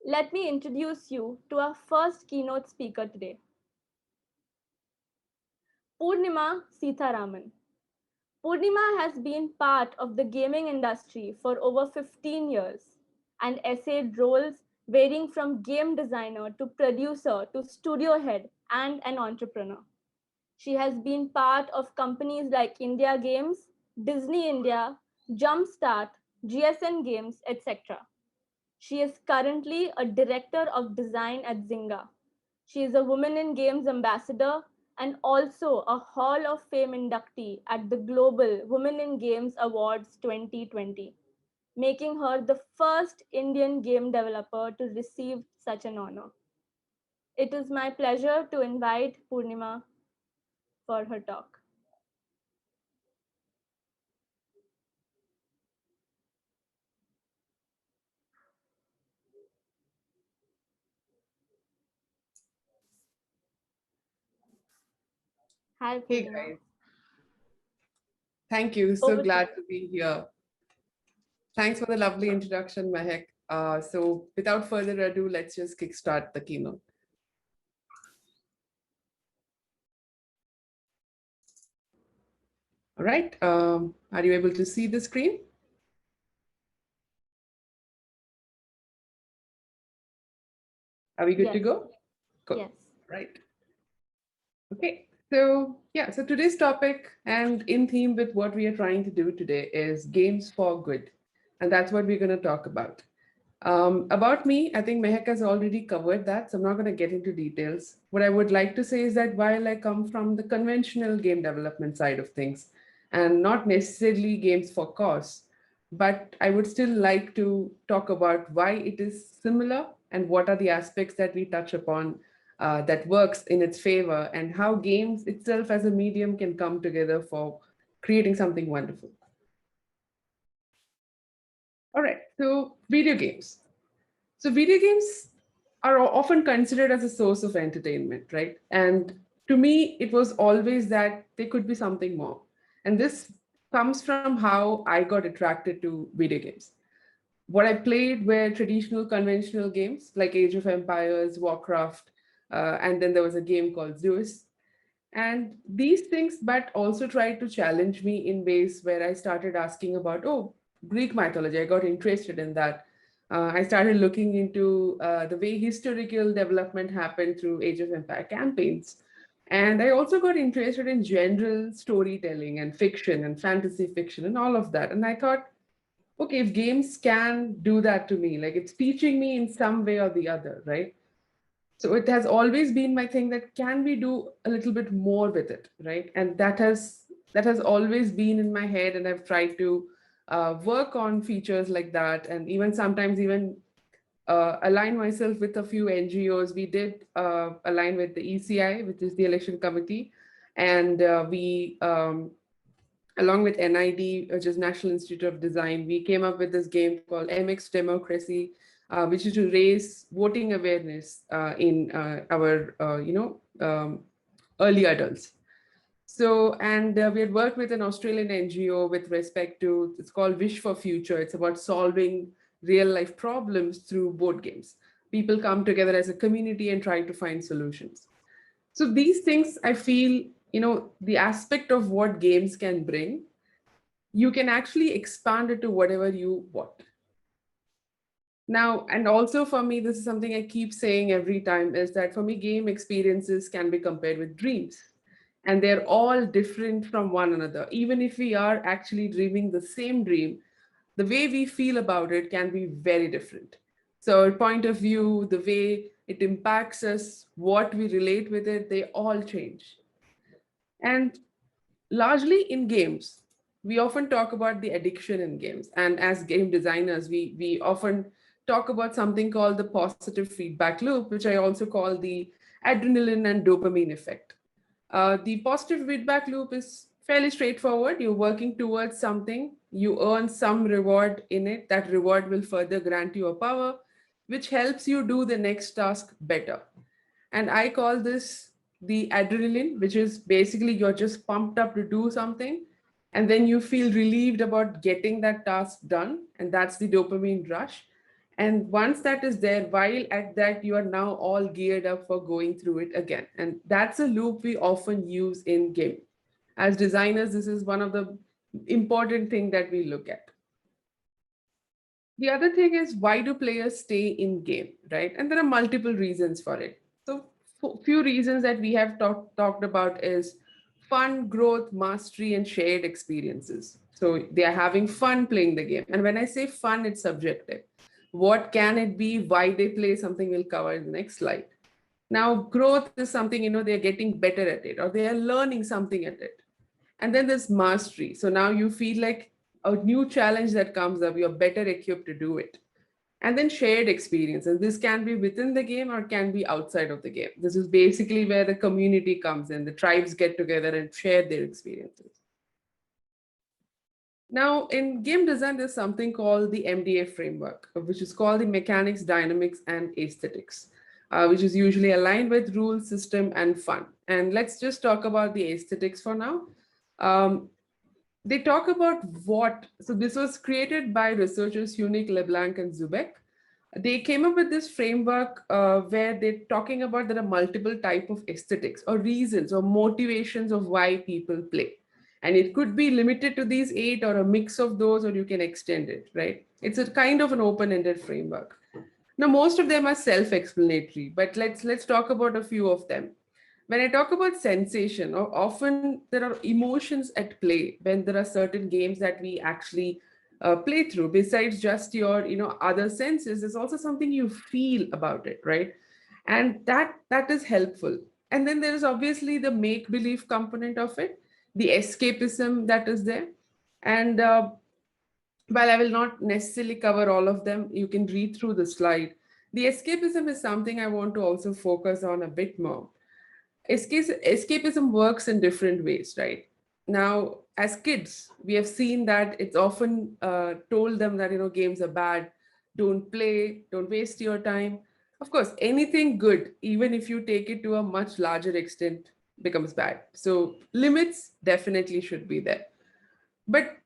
Let me introduce you to our first keynote speaker today, Poornima Seetharaman. Poornima has been part of the gaming industry for over 15 years and essayed roles varying from game designer to producer to studio head and an entrepreneur. She has been part of companies like India Games, Disney India, Jumpstart, GSN Games, etc. She is currently a director of design at Zynga. She is a Women in Games ambassador and also a Hall of Fame inductee at the Global Women in Games Awards 2020, making her the first Indian game developer to receive such an honor. It is my pleasure to invite Poornima for her talk. Hi, Hey Poornima. guys, thank you. So Over to glad you. to be here. Thanks for the lovely introduction, Mahek. So without further ado, let's just kickstart the keynote. All right, are you able to see the screen? Are we good to Yes, go? Cool. yes. Right. Okay. So yeah, so today's topic and in theme with what we are trying to do today is games for good. And that's what we're going to talk about. About me, I think Mehak has already covered that, so I'm not going to get into details. What I would like to say is that while I come from the conventional game development side of things, and not necessarily games for cause, but I would still like to talk about why it is similar and what are the aspects that we touch upon that works in its favor, and how games itself as a medium can come together for creating something wonderful. All right, so video games. So video games are often considered as a source of entertainment, right? And to me, it was always that there could be something more. And this comes from how I got attracted to video games. What I played were traditional conventional games like Age of Empires, Warcraft, and then there was a game called Zeus. And these things, but also tried to challenge me in ways where I started asking about, oh, Greek mythology. I got interested in that. I started looking into the way historical development happened through Age of Empire campaigns. And I also got interested in general storytelling and fiction and fantasy fiction and all of that. And I thought, okay, if games can do that to me, like it's teaching me in some way or the other, right? So it has always been my thing that can we do a little bit more with it, right? And that has always been in my head, and I've tried to work on features like that, and even sometimes even align myself with a few NGOs. We did align with the ECI, which is the election committee, and we along with NID, which is National Institute of Design, we came up with this game called MX Democracy, which is to raise voting awareness in our, early adults. So, and we had worked with an Australian NGO with respect to, it's called Wish for Future. It's about solving real life problems through board games. People come together as a community and try to find solutions. So these things, I feel, the aspect of what games can bring, you can actually expand it to whatever you want. Now, and also for me, this is something I keep saying every time, is that for me, game experiences can be compared with dreams. And they're all different from one another. Even if we are actually dreaming the same dream, the way we feel about it can be very different. So, point of view, the way it impacts us, what we relate with it, they all change. And largely in games, we often talk about the addiction in games. And as game designers, we often talk about something called the positive feedback loop, which I also call the adrenaline and dopamine effect. The positive feedback loop is fairly straightforward. You're working towards something, you earn some reward in it. That reward will further grant you a power, which helps you do the next task better. And I call this the adrenaline, which is basically you're just pumped up to do something. And then you feel relieved about getting that task done. And that's the dopamine rush. And once that is there, while at that, you are now all geared up for going through it again. And that's a loop we often use in game. As designers, this is one of the important thing that we look at. The other thing is, why do players stay in game, right? And there are multiple reasons for it. So few reasons that we have talked about is fun, growth, mastery, and shared experiences. So they are having fun playing the game. And when I say fun, it's subjective. What can it be? Why they play? Something we'll cover in the next slide. Now, growth is something, they're getting better at it, or they are learning something at it. And then there's mastery. So now you feel like a new challenge that comes up, you're better equipped to do it. And then shared experience. And this can be within the game or can be outside of the game. This is basically where the community comes in. The tribes get together and share their experiences. Now, in game design, there's something called the MDA framework, which is called the mechanics, dynamics, and aesthetics, which is usually aligned with rules, system, and fun. And let's just talk about the aesthetics for now. They talk about so this was created by researchers Unique, LeBlanc, and Zubek. They came up with this framework where they're talking about there are multiple type of aesthetics or reasons or motivations of why people play. And it could be limited to these 8 or a mix of those, or you can extend it, right? It's a kind of an open-ended framework. Now, most of them are self-explanatory, but let's talk about a few of them. When I talk about sensation, often there are emotions at play when there are certain games that we actually play through. Besides just your other senses, there's also something you feel about it, right? And that is helpful. And then there is obviously the make believe component of it, the escapism that is there. And while I will not necessarily cover all of them, you can read through the slide. The escapism is something I want to also focus on a bit more. Escapism works in different ways, right? Now, as kids, we have seen that it's often told them that, games are bad, don't play, don't waste your time. Of course, anything good, even if you take it to a much larger extent, becomes bad. So limits definitely should be there. But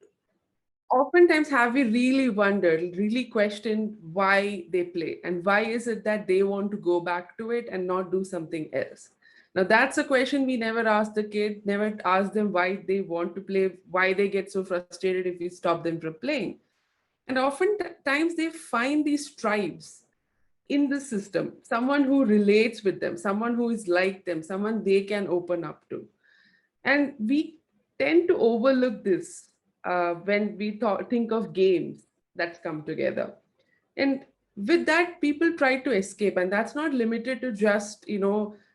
oftentimes, have we really wondered, really questioned why they play, and why is it that they want to go back to it and not do something else? Now, that's a question we never ask the kid, never ask them why they want to play, why they get so frustrated if we stop them from playing. And oftentimes they find these tribes in the system, someone who relates with them, someone who is like them, someone they can open up to. And we tend to overlook this when we think of games that's come together. And with that, people try to escape. And that's not limited to just,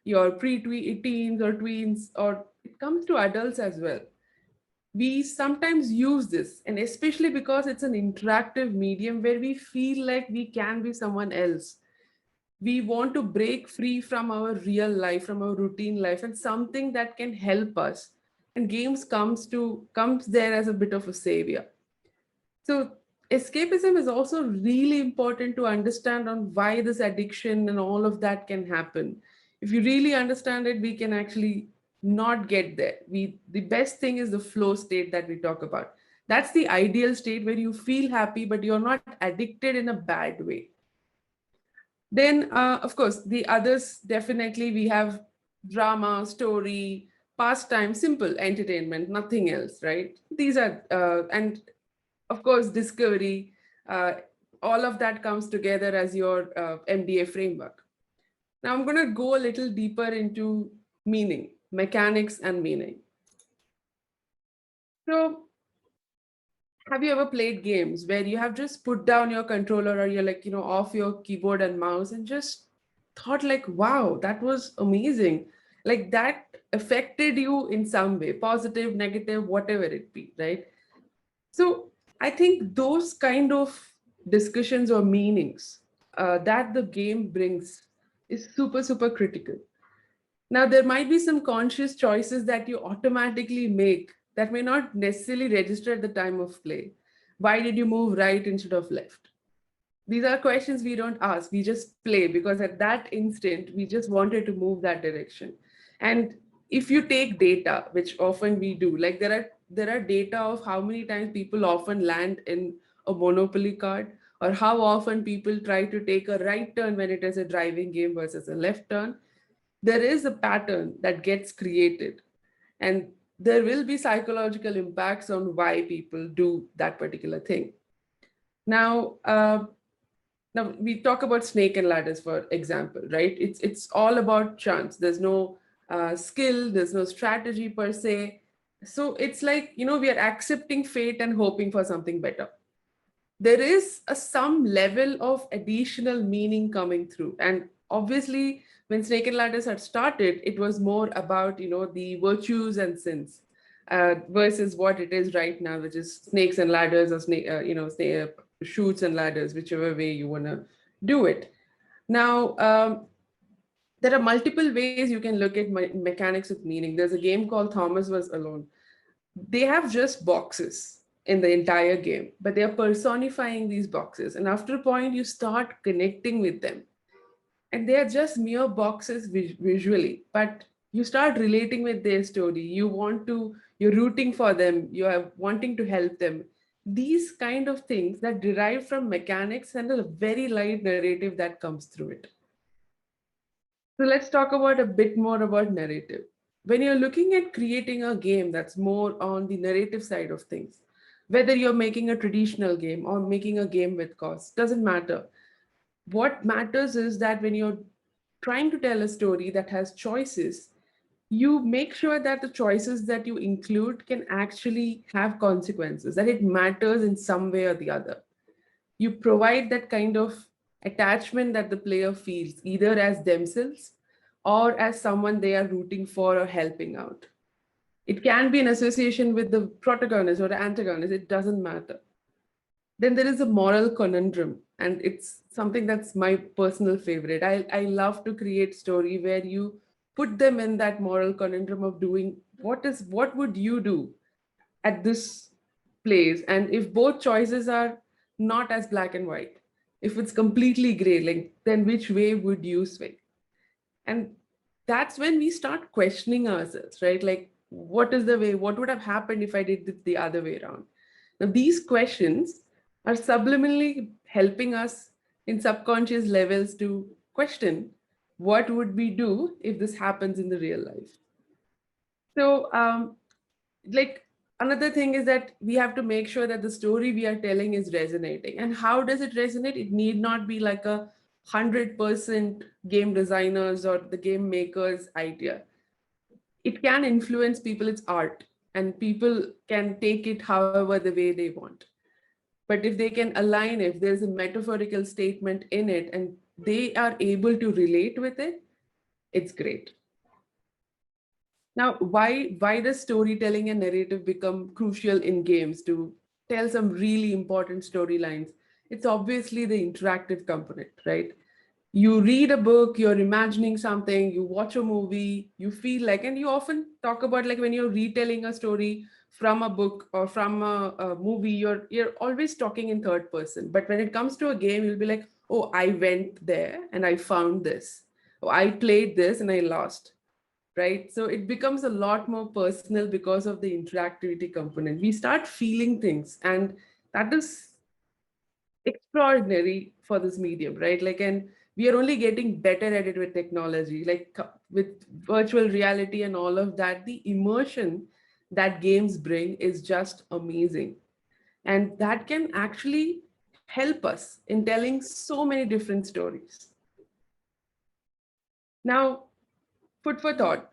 your pre-teens or tweens, or it comes to adults as well. We sometimes use this, and especially because it's an interactive medium where we feel like we can be someone else. We want to break free from our real life, from our routine life, and something that can help us. And games comes there as a bit of a savior. So escapism is also really important to understand on why this addiction and all of that can happen. If you really understand it, we can actually not get there. The best thing is the flow state that we talk about. That's the ideal state where you feel happy, but you're not addicted in a bad way. Then, of course, the others, definitely we have drama, story, pastime, simple entertainment, nothing else, right? These are, and of course, discovery, all of that comes together as your MDA framework. Now I'm going to go a little deeper into meaning, mechanics and meaning. So have you ever played games where you have just put down your controller or you're like, off your keyboard and mouse and just thought like, wow, that was amazing. Like that affected you in some way, positive, negative, whatever it be, right? So I think those kind of discussions or meanings that the game brings is super, super critical. Now, there might be some conscious choices that you automatically make that may not necessarily register at the time of play. Why did you move right instead of left? These are questions we don't ask. We just play because at that instant, we just wanted to move that direction. And if you take data, which often we do, like there are data of how many times people often land in a Monopoly card, or how often people try to take a right turn when it is a driving game versus a left turn. There is a pattern that gets created, and there will be psychological impacts on why people do that particular thing. Now, now we talk about snake and ladders, for example, right? It's all about chance. There's no skill, there's no strategy per se. So it's like, we are accepting fate and hoping for something better. There is some level of additional meaning coming through. And obviously, when Snake and Ladders had started, it was more about, the virtues and sins versus what it is right now, which is snakes and ladders, or shoots and ladders, whichever way you want to do it. Now, there are multiple ways you can look at mechanics of meaning. There's a game called Thomas Was Alone. They have just boxes in the entire game, but they are personifying these boxes. And after a point, you start connecting with them. And they are just mere boxes visually, but you start relating with their story. You're rooting for them, you are wanting to help them. These kind of things that derive from mechanics and a very light narrative that comes through it. So let's talk about a bit more about narrative. When you're looking at creating a game that's more on the narrative side of things, whether you're making a traditional game or making a game with cost, doesn't matter. What matters is that when you're trying to tell a story that has choices, you make sure that the choices that you include can actually have consequences, that it matters in some way or the other. You provide that kind of attachment that the player feels, either as themselves or as someone they are rooting for or helping out. It can be an association with the protagonist or the antagonist, it doesn't matter. Then there is a moral conundrum, and it's something that's my personal favorite. I love to create story where you put them in that moral conundrum of doing what would you do at this place, and if both choices are not as black and white, if it's completely gray, like then which way would you swing? And that's when we start questioning ourselves, right? Like, what is the way, what would have happened if I did it the other way around? Now these questions are subliminally helping us in subconscious levels to question what would we do if this happens in the real life. So like, another thing is that we have to make sure that the story we are telling is resonating. And how does it resonate? It need not be like 100% game designers or the game makers idea. It can influence people, it's art, and people can take it however the way they want. But if they can align, if there's a metaphorical statement in it and they are able to relate with it, it's great. Now, why does storytelling and narrative become crucial in games to tell some really important storylines? It's obviously the interactive component, right? You read a book, you're imagining something, you watch a movie, you feel like, and you often talk about like when you're retelling a story from a book or from a movie, you're always talking in third person. But when it comes to a game, you'll be like, oh, I went there and I found this. Oh, I played this and I lost, right? So it becomes a lot more personal because of the interactivity component. We start feeling things, and that is extraordinary for this medium, right? Like, and we are only getting better at it with technology, like with virtual reality and all of that. The immersion that games bring is just amazing. And that can actually help us in telling so many different stories. Now, food for thought,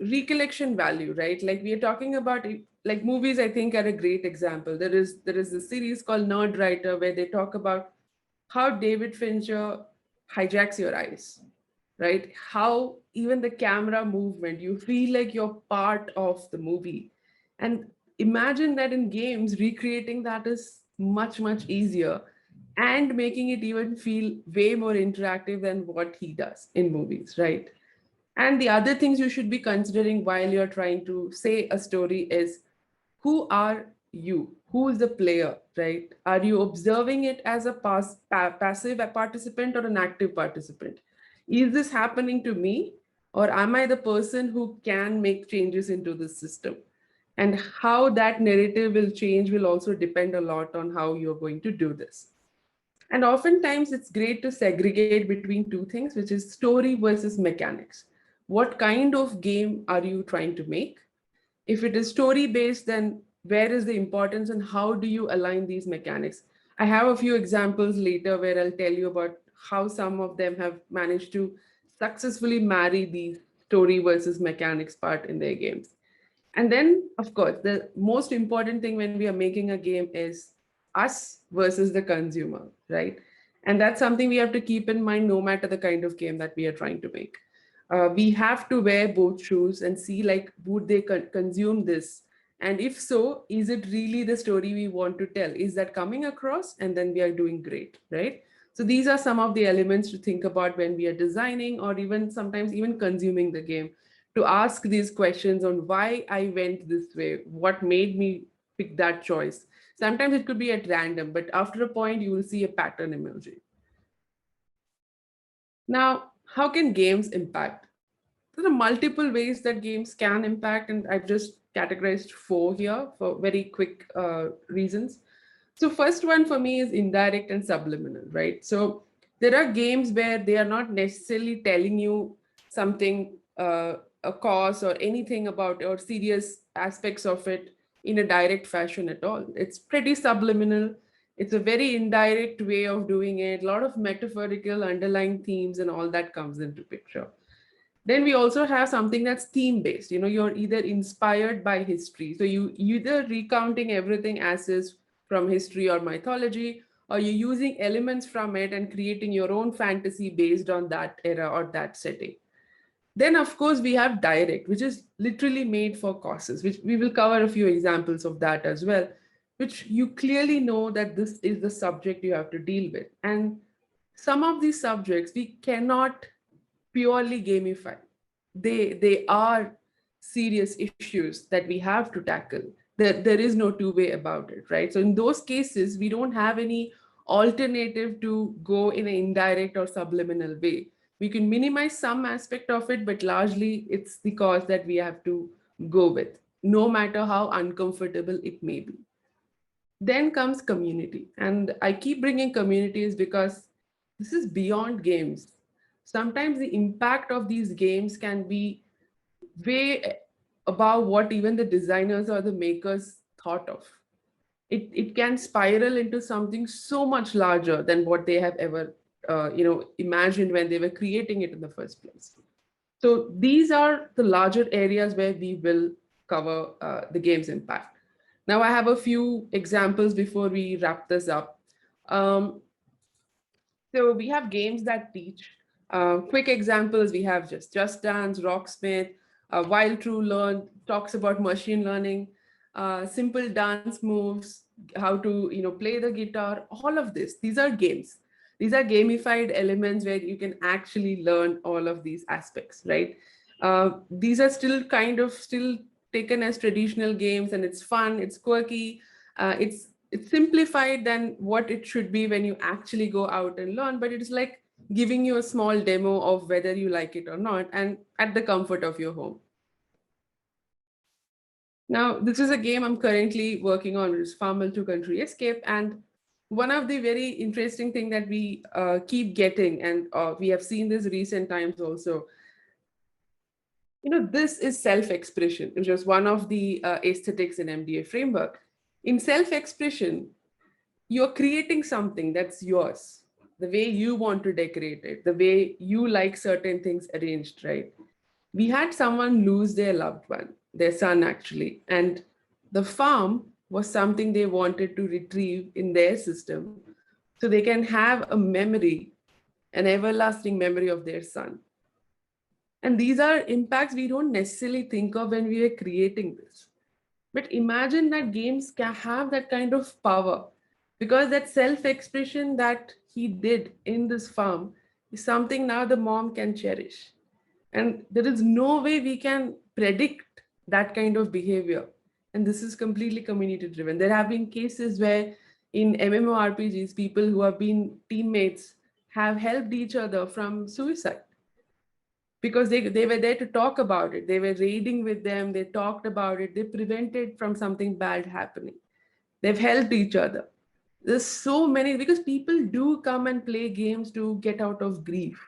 recollection value, right? Like we are talking about like movies, I think are a great example. There is a series called Nerd Writer where they talk about how David Fincher hijacks your eyes, right? How even the camera movement, you feel like you're part of the movie. And imagine that in games, recreating that is much, much easier and making it even feel way more interactive than what he does in movies, right? And the other things you should be considering while you're trying to say a story is, who are you? Who is the player, right? Are you observing it as a passive participant or an active participant? Is this happening to me? Or am I the person who can make changes into the system? And how that narrative will change will also depend a lot on how you're going to do this. And oftentimes it's great to segregate between two things, which is story versus mechanics. What kind of game are you trying to make? If it is story based, then where is the importance and how do you align these mechanics? I have a few examples later where I'll tell you about how some of them have managed to successfully marry the story versus mechanics part in their games. And then, of course, the most important thing when we are making a game is us versus the consumer, right? And that's something we have to keep in mind no matter the kind of game that we are trying to make. We have to wear both shoes and see like, would they consume this? And if so, is it really the story we want to tell? Is that coming across? And then we are doing great, right? So these are some of the elements to think about when we are designing or even sometimes even consuming the game, to ask these questions on why I went this way, what made me pick that choice. Sometimes it could be at random, but after a point, you will see a pattern emerging. Now, how can games impact? There are multiple ways that games can impact, and I've just categorized 4 here for very quick reasons. So, first one for me is indirect and subliminal, right? So, there are games where they are not necessarily telling you something, a cause or anything about or serious aspects of it in a direct fashion at all. It's pretty subliminal. It's a very indirect way of doing it. A lot of metaphorical underlying themes and all that comes into picture. Then we also have something that's theme based. You know, you're either inspired by history, so you either recounting everything as is from history or mythology, or you're using elements from it and creating your own fantasy based on that era or that setting. Then, of course, we have direct, which is literally made for causes, which we will cover a few examples of that as well, which you clearly know that this is the subject you have to deal with. And some of these subjects we cannot purely gamify. They are serious issues that we have to tackle. There is no two way about it, right? So in those cases, we don't have any alternative to go in an indirect or subliminal way. We can minimize some aspect of it, but largely it's the cause that we have to go with, no matter how uncomfortable it may be. Then comes community. And I keep bringing communities because this is beyond games. Sometimes the impact of these games can be way above what even the designers or the makers thought of. It can spiral into something so much larger than what they have ever imagined when they were creating it in the first place. So these are the larger areas where we will cover the game's impact. Now I have a few examples before we wrap this up. Um, so we have games that teach. Quick examples, we have Just Dance, Rocksmith, Wild True Learn talks about machine learning, simple dance moves, how to play the guitar, all of this. These are games. These are gamified elements where you can actually learn all of these aspects, right? These are still taken as traditional games, and it's fun, it's quirky, it's simplified than what it should be when you actually go out and learn, but it's like giving you a small demo of whether you like it or not, and at the comfort of your home. Now, this is a game I'm currently working on, which is FARMVILLE to Country Escape. And one of the very interesting thing that we keep getting, and we have seen this recent times also, this is self-expression, which is one of the aesthetics in MDA framework. In self-expression, you're creating something that's yours, the way you want to decorate it, the way you like certain things arranged, right? We had someone lose their loved one, their son actually, and the farm was something they wanted to retrieve in their system so they can have a memory, an everlasting memory of their son. And these are impacts we don't necessarily think of when we are creating this. But imagine that games can have that kind of power, because that self-expression that he did in this farm is something now the mom can cherish. And there is no way we can predict that kind of behavior. And this is completely community driven. There have been cases where in MMORPGs, people who have been teammates have helped each other from suicide because they were there to talk about it. They were raiding with them, they talked about it, they prevented from something bad happening. They've helped each other. There's so many, because people do come and play games to get out of grief,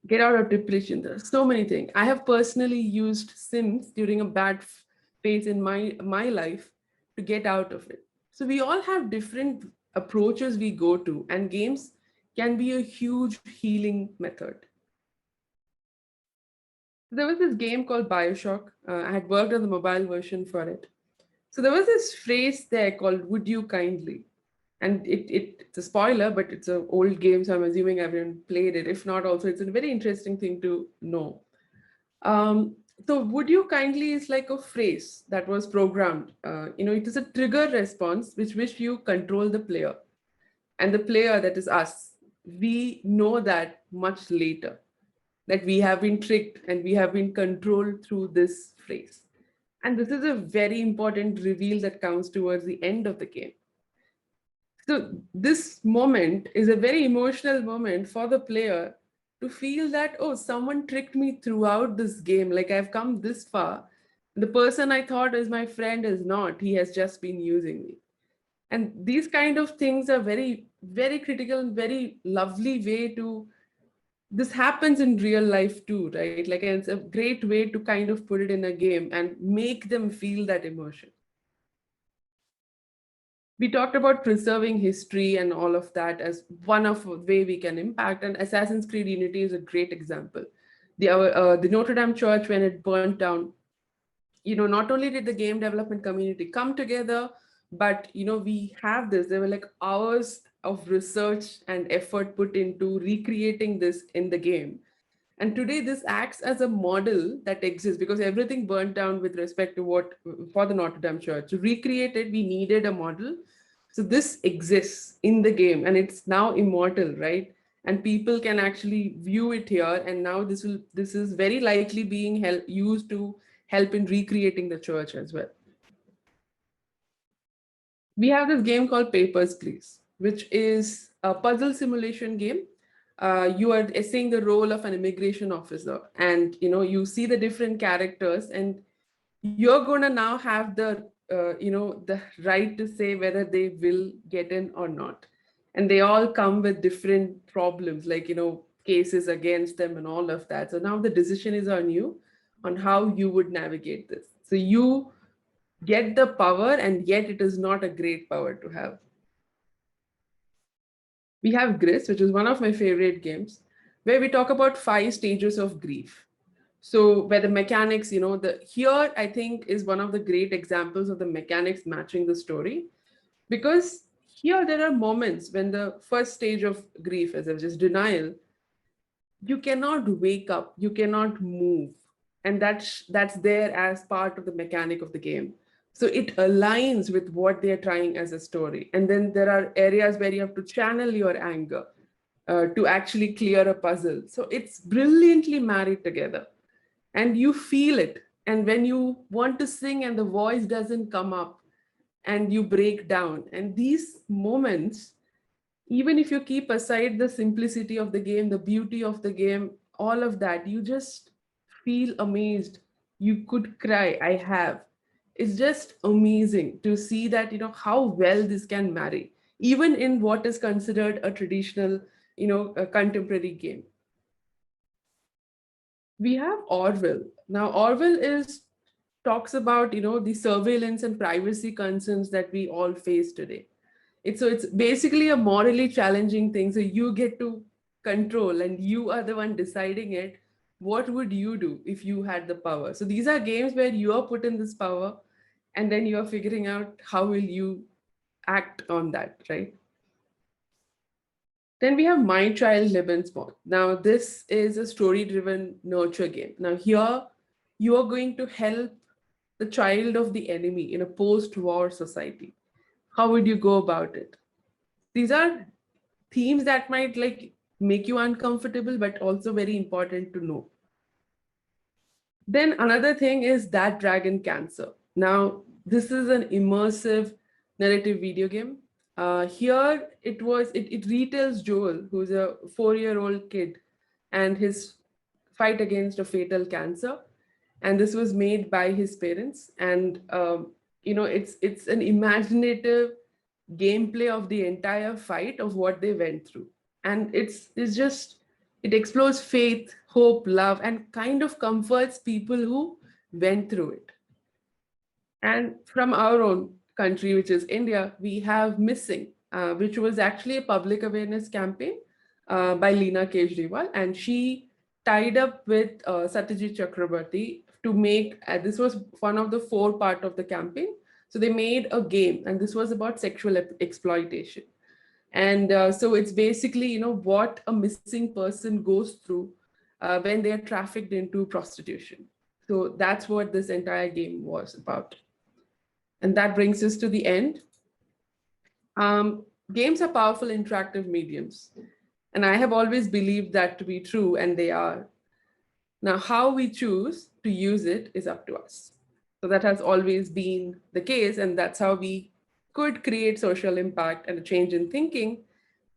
get out of depression. There's so many things. I have personally used Sims during a bad phase in my life to get out of it. So we all have different approaches we go to, and games can be a huge healing method. There was this game called BIOSHOCK. I had worked on the mobile version for it. So there was this phrase there called "Would you kindly," and it's a spoiler, but it's an old game, so I'm assuming everyone played it. If not, also it's a very interesting thing to know. Um, so "Would you kindly" is like a phrase that was programmed. It is a trigger response which you control the player, and the player, that is us, we know that much later, that we have been tricked and we have been controlled through this phrase. And this is a very important reveal that comes towards the end of the game. So, this moment is a very emotional moment for the player to feel that, oh, someone tricked me throughout this game. Like, I've come this far. The person I thought is my friend is not, he has just been using me. And these kind of things are very, very critical and very lovely way to, this happens in real life too, right? Like, it's a great way to kind of put it in a game and make them feel that emotion. We talked about preserving history and all of that as one of the way we can impact, and Assassin's Creed Unity is a great example. The Notre Dame church, when it burnt down, not only did the game development community come together, but we have this, there were like hours of research and effort put into recreating this in the game. And today this acts as a model that exists, because everything burnt down with respect to what, for the Notre Dame church. To recreate it, we needed a model. So this exists in the game and it's now immortal, right? And people can actually view it here. And now this is very likely being used to help in recreating the church as well. We have this game called Papers, Please, which is a puzzle simulation game. You are essaying the role of an immigration officer, and you see the different characters, and you're going to now have the right to say whether they will get in or not. And they all come with different problems, like cases against them and all of that. So now the decision is on you on how you would navigate this. So you get the power, and yet it is not a great power to have. We have Gris, which is one of my favorite games, where we talk about 5 stages of grief. So where the mechanics, the here I think is one of the great examples of the mechanics matching the story, because here there are moments when the first stage of grief, as of just denial, you cannot wake up, you cannot move, and that's there as part of the mechanic of the game. So it aligns with what they're trying as a story. And then there are areas where you have to channel your anger to actually clear a puzzle. So it's brilliantly married together, and you feel it. And when you want to sing and the voice doesn't come up, and you break down, and these moments, even if you keep aside the simplicity of the game, the beauty of the game, all of that, you just feel amazed. You could cry. I have. It's just amazing to see that, how well this can marry, even in what is considered a traditional, a contemporary game. We have Orwell. Now, Orwell is talks about, the surveillance and privacy concerns that we all face today. It's basically a morally challenging thing. So you get to control, and you are the one deciding it. What would you do if you had the power? So these are games where you are put in this power, and then you are figuring out how will you act on that, right? Then we have My Child Lebensborn. Now this is a story-driven nurture game. Now here you are going to help the child of the enemy in a post-war society. How would you go about it? These are themes that might like make you uncomfortable, but also very important to know. Then another thing is That Dragon Cancer. Now, this is an immersive narrative video game. Here it retells Joel, who's a 4-year-old kid, and his fight against a fatal cancer. And this was made by his parents. And it's an imaginative gameplay of the entire fight of what they went through. And it's just, it explores faith, hope, love, and kind of comforts people who went through it. And from our own country, which is India, we have Missing, which was actually a public awareness campaign by Leena Kejriwal. And she tied up with Satyajit Chakrabarti to make, this was one of the 4 part of the campaign. So they made a game, and this was about sexual exploitation. And so it's basically, what a missing person goes through when they are trafficked into prostitution. So that's what this entire game was about. And that brings us to the end. Games are powerful interactive mediums. And I have always believed that to be true, and they are. Now, how we choose to use it is up to us. So that has always been the case, and that's how we could create social impact and a change in thinking.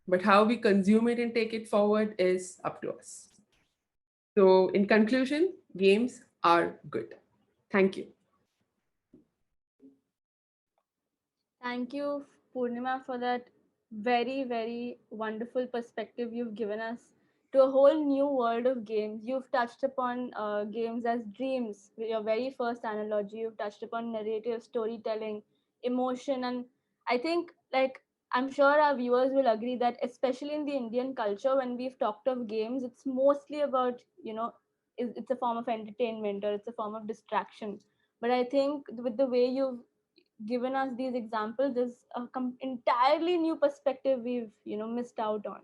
But how we consume it and take it forward is up to us. So in conclusion, games are good. Thank you. Thank you, Poornima, for that very, very wonderful perspective you've given us to a whole new world of games. You've touched upon games as dreams, your very first analogy. You've touched upon narrative, storytelling, emotion. And I think, like, I'm sure our viewers will agree that, especially in the Indian culture, when we've talked of games, it's mostly about, it's a form of entertainment or it's a form of distraction. But I think with the way you've given us these examples, there's a entirely new perspective we've missed out on.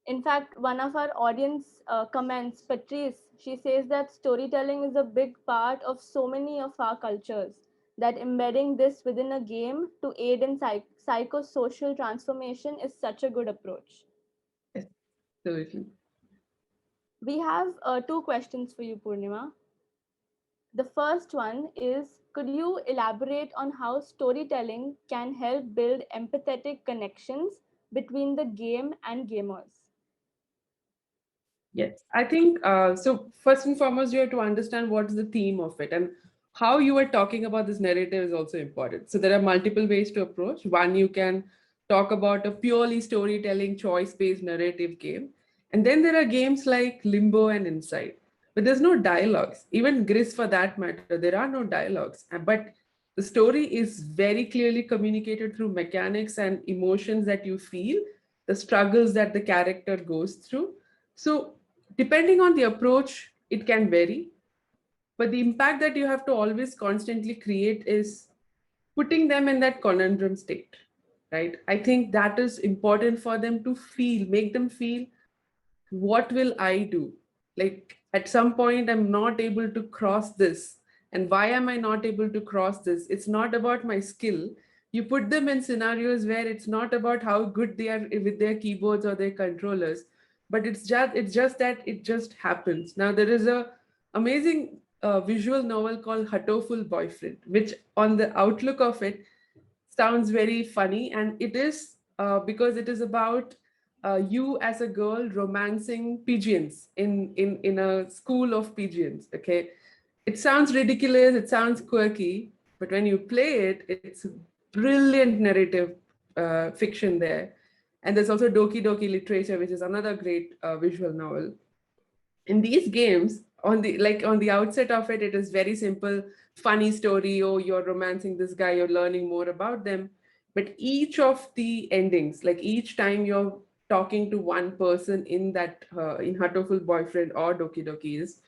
In fact, one of our audience comments, Patrice, she says that storytelling is a big part of so many of our cultures, that embedding this within a game to aid in psychosocial transformation is such a good approach. Yes, absolutely. We have 2 questions for you, Poornima. The first one is, could you elaborate on how storytelling can help build empathetic connections between the game and gamers? Yes, I think so. First and foremost, you have to understand what is the theme of it, and how you are talking about this narrative is also important. So there are multiple ways to approach. One, you can talk about a purely storytelling, choice-based narrative game, and then there are games like Limbo and Inside, but there's no dialogues. Even Gris, for that matter, there are no dialogues. But the story is very clearly communicated through mechanics and emotions that you feel, the struggles that the character goes through. So depending on the approach, it can vary, but the impact that you have to always constantly create is putting them in that conundrum state, right? I think that is important for them to feel, make them feel, what will I do? Like at some point, I'm not able to cross this. And why am I not able to cross this? It's not about my skill. You put them in scenarios where it's not about how good they are with their keyboards or their controllers, but it's just that it just happens. Now there is a amazing visual novel called Hatoful Boyfriend, which on the outlook of it sounds very funny, and it is because it is about you as a girl romancing pigeons in a school of pigeons. Okay, it sounds ridiculous, it sounds quirky, but when you play it, it's brilliant narrative fiction there. And there's also Doki Doki Literature, which is another great visual novel. In these games, on the outset of it, it is very simple, funny story. Oh, you're romancing this guy, you're learning more about them. But each of the endings, like each time you're talking to one person in that in Hatoful Boyfriend or Doki Doki's,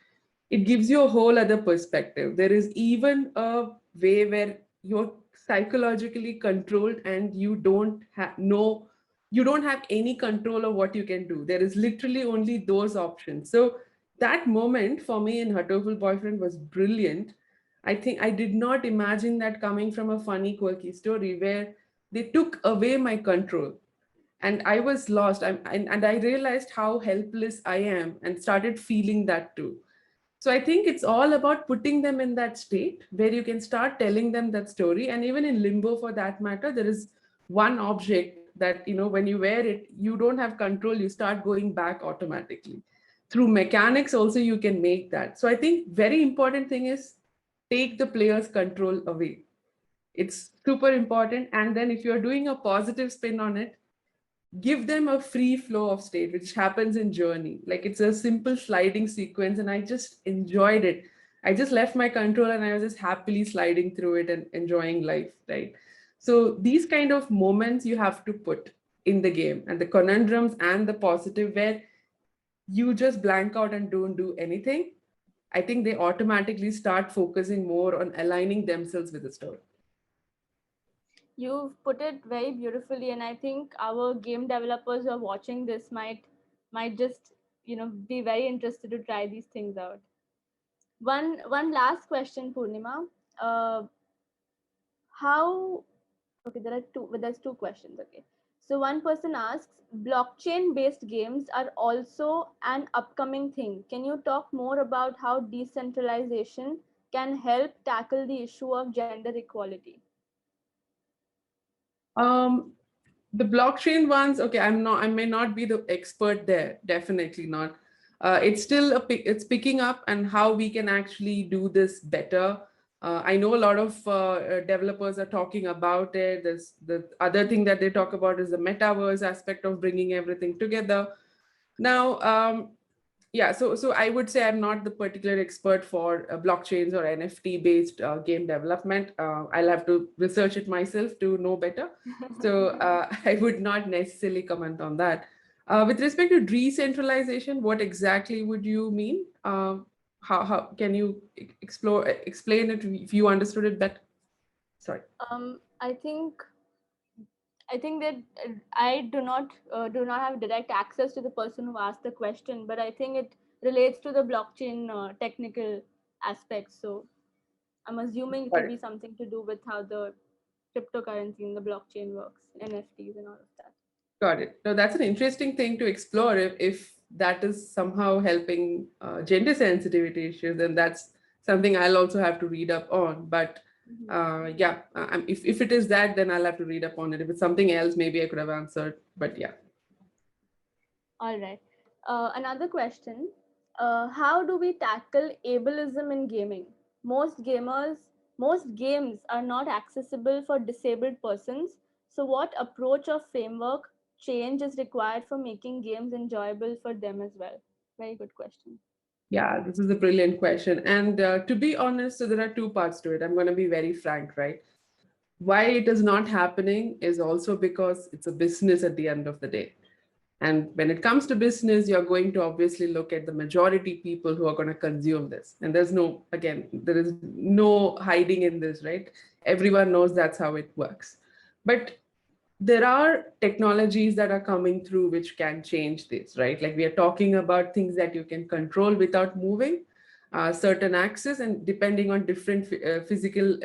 it gives you a whole other perspective. There is even a way where you're psychologically controlled and you don't have any control of what you can do. There is literally only those options. So that moment for me in Hatoful Boyfriend was brilliant. I think I did not imagine that coming from a funny, quirky story where they took away my control and I was lost. And I realized how helpless I am and started feeling that too. So I think it's all about putting them in that state where you can start telling them that story. And even in Limbo, for that matter, there is one object that, when you wear it, you don't have control, you start going back automatically. Through mechanics also, you can make that. So I think very important thing is take the player's control away. It's super important. And then if you're doing a positive spin on it, give them a free flow of state, which happens in Journey. Like it's a simple sliding sequence, and I just enjoyed it. I just left my control and I was just happily sliding through it and enjoying life, right? So these kind of moments you have to put in the game, and the conundrums and the positive where you just blank out and don't do anything. I think they automatically start focusing more on aligning themselves with the story. You've put it very beautifully, and I think our game developers who are watching this might just be very interested to try these things out. One last question, Purnima. Uh, how Okay, there's two questions. Okay, so one person asks, blockchain based games are also an upcoming thing. Can you talk more about how decentralization can help tackle the issue of gender equality? Um, the blockchain ones, okay, I may not be the expert there, definitely not. It's still it's picking up, and how we can actually do this better. I know a lot of developers are talking about it. There's the other thing that they talk about is the metaverse aspect of bringing everything together. Now, yeah, so I would say I'm not the particular expert for blockchains or NFT based game development. I'll have to research it myself to know better. So I would not necessarily comment on that. With respect to decentralization, what exactly would you mean? How can you explain it if you understood it better? Sorry. I think that I do not have direct access to the person who asked the question, but I think it relates to the blockchain technical aspects. So I'm assuming it Got will it. be something to do with how the cryptocurrency and the blockchain works, NFTs and all of that. Got it. Now that's an interesting thing to explore. If that is somehow helping gender sensitivity issues, then that's something I'll also have to read up on. But Mhm. yeah, if it is that, then I'll have to read up on it. If it's something else, maybe I could have answered. But yeah. All right. Another question. How do we tackle ableism in gaming? Most games are not accessible for disabled persons. So, what approach or framework change is required for making games enjoyable for them as well? Very good question. Yeah, this is a brilliant question. And to be honest, so there are two parts to it. I'm going to be very frank, right? Why it is not happening is also because it's a business at the end of the day. And when it comes to business, you're going to obviously look at the majority people who are going to consume this. And there's no, again, there is no hiding in this, right? Everyone knows that's how it works. But there are technologies that are coming through which can change this, right? Like we are talking about things that you can control without moving certain axes, and depending on different physical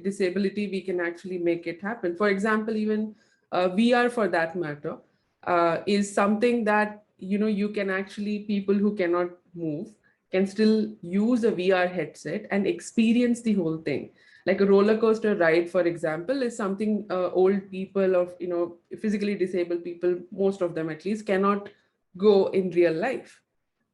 disability, we can actually make it happen. For example, even VR for that matter is something that you can actually, people who cannot move can still use a VR headset and experience the whole thing. Like a roller coaster ride, for example, is something old people, of physically disabled people, most of them at least, cannot go in real life,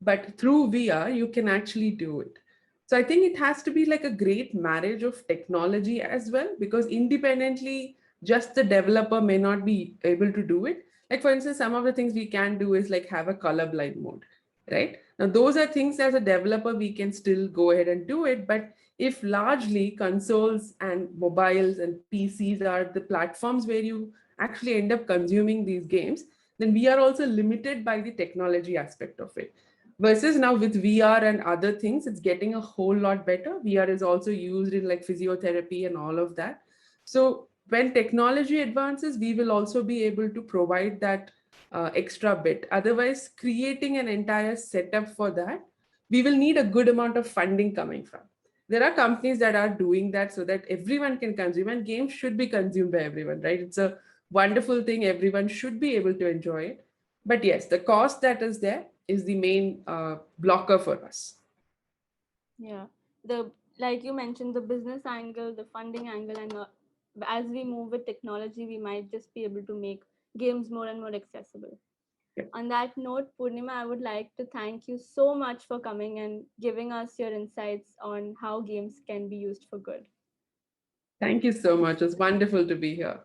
but through VR you can actually do it. So I think it has to be like a great marriage of technology as well, because independently just the developer may not be able to do it. Like for instance, some of the things we can do is like have a colorblind mode, right? Now those are things as a developer we can still go ahead and do it, but if largely consoles and mobiles and PCs are the platforms where you actually end up consuming these games, then we are also limited by the technology aspect of it. Versus now with VR and other things, it's getting a whole lot better. VR is also used in like physiotherapy and all of that. So when technology advances, we will also be able to provide that extra bit. Otherwise, creating an entire setup for that, we will need a good amount of funding coming from. There are companies that are doing that so that everyone can consume, and games should be consumed by everyone, right? It's a wonderful thing. Everyone should be able to enjoy it. But yes, the cost that is there is the main blocker for us. Yeah. The Like you mentioned, the business angle, the funding angle, and as we move with technology, we might just be able to make games more and more accessible. Yeah. On that note, Purnima, I would like to thank you so much for coming and giving us your insights on how games can be used for good. Thank you so much. It's wonderful to be here.